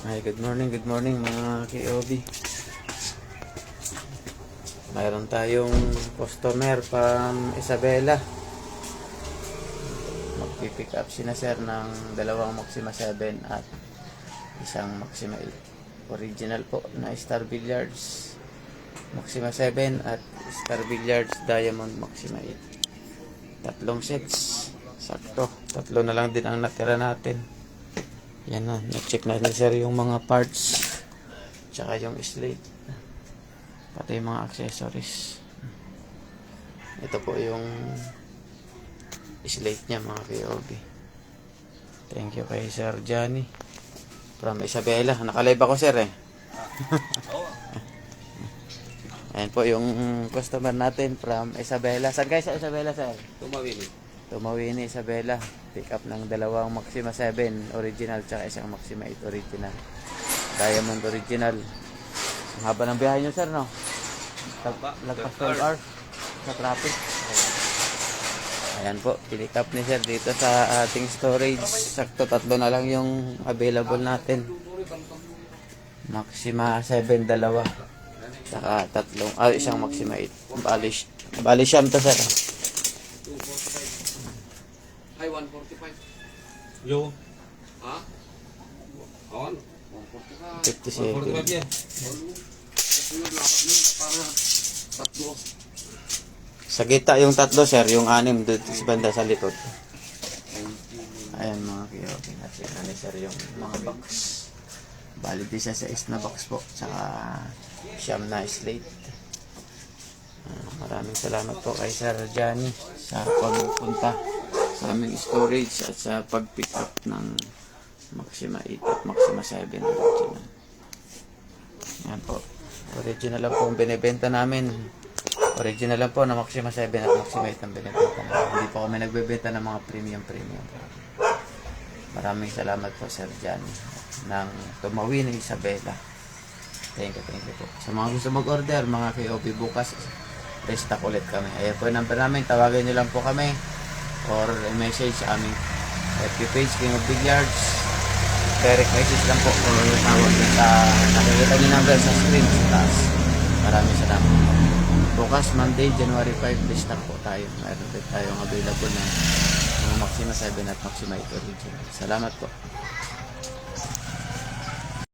Hi, good morning mga KOB. Mayroon tayong customer from Isabela. Magpipick up sina sir ng dalawang Maxima 7 at isang Maxima 8. Original po na Star Billiards Maxima 7 at Star Billiards Diamond Maxima 8. Tatlong sets. Sakto. Tatlo na lang din ang natira natin. Yan na. Na-check na ni sir yung mga parts. Tsaka yung slate. Pati yung mga accessories. Ito po yung slate niya mga KOB. Thank you kay Sir Johnny from Isabela. Nakalive ako sir eh. Ayan po yung customer natin from Isabela. Saan kayo sa Isabela sir? Tumawini Isabela. Pick up ng dalawang Maxima 7 original tsaka isang Maxima 8 original. Diamond original. Ang haba ng biyahe nyo sir no? Lagpas 12 hours sa traffic. Ayan po, pick up ni sir dito sa ating storage. Sakto tatlo na lang yung available natin. Maxima 7 dalawa. Saka tatlong, isang Maxima 8. Bali siyam to sir. Ay, 145. Yo. Ha? On. 50 145 seconds. yan. Kasi yung lakad nyo para tatlo. Sa gitna yung tatlo sir, yung anim doon sa banda sa likod. Ayan mga kiyoking natin. Ano sir yung mga box. Bali di sa 6 na box po. Saka siyam na slate. Maraming salamat po kay Sir Johnny sa pagpunta sa aming storage at sa pag-pick up ng Maxima 8 at Maxima 7 original. Yan po. Original lang po ang binibenta namin. Original lang po na Maxima 7 at Maxima 8 ang binibenta namin. Hindi po kami nagbebenta ng mga premium. Maraming salamat po Sir Johnny ng Tumawini Isabela. Thank you po. Sa mga gusto mag-order, mga KOB bukas, restock ulit kami. Ayan po yung number namin. Tawagan nyo lang po kami or message sa aming FB page, King of Billiards. Direct message lang po or tawag sa nakikita nyo number sa screen sa taas. Maraming salamat. Bukas, Monday, January 5, restock po tayo. Mayroon din tayong available na mga Maxima 7 at Maxima 8 original. Salamat po.